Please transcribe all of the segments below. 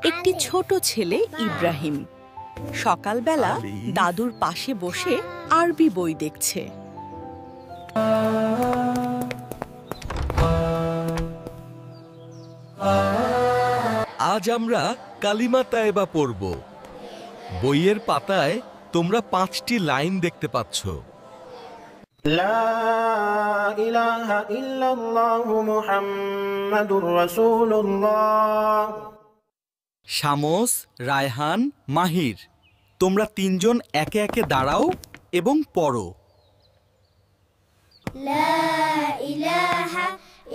একটি ছোট ছেলে ইব্রাহিম সকালবেলা দাদুর পাশে বসে আরবি বই দেখছে। আজ আমরা কালিমা তায়েবা পড়ব। বইয়ের পাতায় তোমরা 5টি লাইন দেখতে পাচ্ছ। লা ইলাহা ইল্লাল্লাহু মুহাম্মাদুর রাসূলুল্লাহ। শামস, রায়হান, মাহির, তোমরা তিনজন একে একে দাঁড়াও এবং পড়ো। লা ইলাহা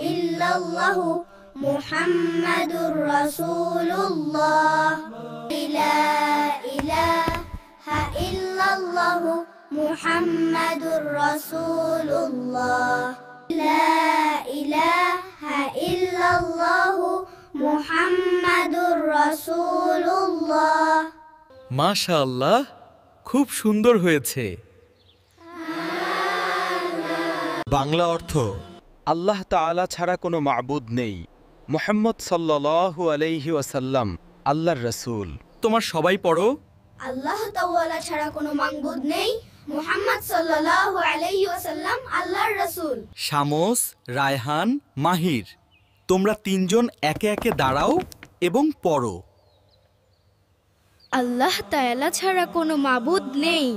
ইল্লাল্লাহু মুহাম্মাদুর রাসূলুল্লাহ। লা ইলাহা ইল্লাল্লাহু মুহাম্মাদুর রাসূলুল্লাহ। লা ইলাহা ইল্লাল্লাহু মুহাম্মাদুর রাসূলুল্লাহ। মাশাআল্লাহ, খুব সুন্দর হয়েছে। বাংলা অর্থ: আল্লাহ তাআলা ছাড়া কোনো মাবুদ নেই। মুহাম্মদ সাল্লাল্লাহু আলাইহি ওয়াসাল্লাম আল্লাহর রাসূল। তোমার সবাই পড়ো। আল্লাহ তাআলা ছাড়া কোনো মাবুদ নেই। মুহাম্মদ সাল্লাল্লাহু আলাইহি ওয়াসাল্লাম আল্লাহর রাসূল। শামস, রায়হান, মাহির, তোমরা তিনজন একে একে দাঁড়াও এবং পড়ো। আল্লাহ তাআলা ছাড়া কোনো মাবুদ নেই।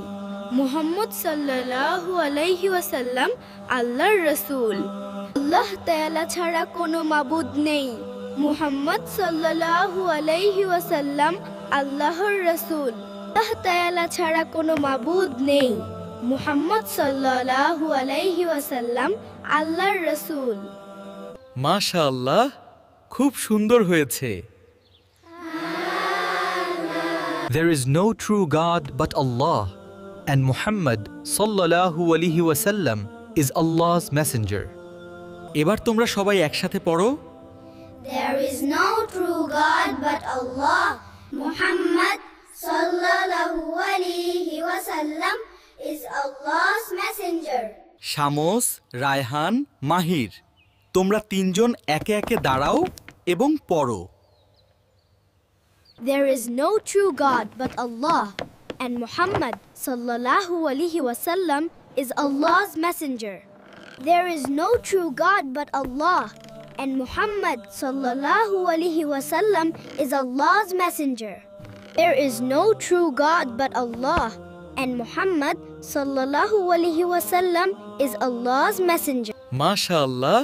মুহাম্মদ সাল্লাল্লাহু আলাইহি ওয়াসাল্লাম আল্লাহর রাসূল। আল্লাহ তাআলা ছাড়া কোনো মাবুদ নেই। মুহাম্মদ সাল্লাল্লাহু আলাইহি ওয়াসাল্লাম আল্লাহর রাসূল। আল্লাহ তাআলা ছাড়া কোনো মাবুদ নেই। মুহাম্মদ সাল্লাল্লাহু আলাইহি ওয়াসাল্লাম আল্লাহর রাসূল। মাশাআল্লাহ, খুব সুন্দর হয়েছে। There is no true God but Allah, and Muhammad sallallahu alaihi wasallam is Allah's messenger. এবার তোমরা সবাই একসাথে পড়ো। There is no true God but Allah. Muhammad sallallahu alayhi wa sallam is Allah's messenger. Shams, Raihan, মাহির, তোমরা তিনজন একে একে দাঁড়াও এবং পড়ো। There is no true God but Allah, and Muhammad sallallahu alaihi wasallam is Allah's messenger. There is no true God but Allah, and Muhammad sallallahu alaihi wasallam is Allah's messenger. There is no true God but Allah, and Muhammad sallallahu alaihi wasallam is Allah's messenger. মাশাআল্লাহ,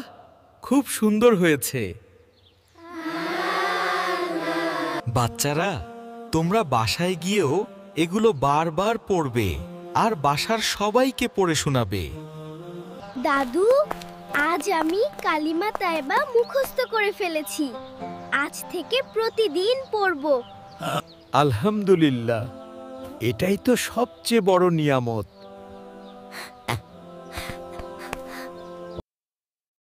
খুব সুন্দর হয়েছে। বাচ্চারা, তোমরা বাসায় গিয়েও এগুলো বারবার পড়বে আর বাসার সবাইকে পড়ে শোনাবে। দাদু, আজ আমি কালিমা তায়েবা মুখস্থ করে ফেলেছি। আজ থেকে প্রতিদিন পড়ব। আলহামদুলিল্লাহ, এটাই তো সবচেয়ে বড় নিয়ামত।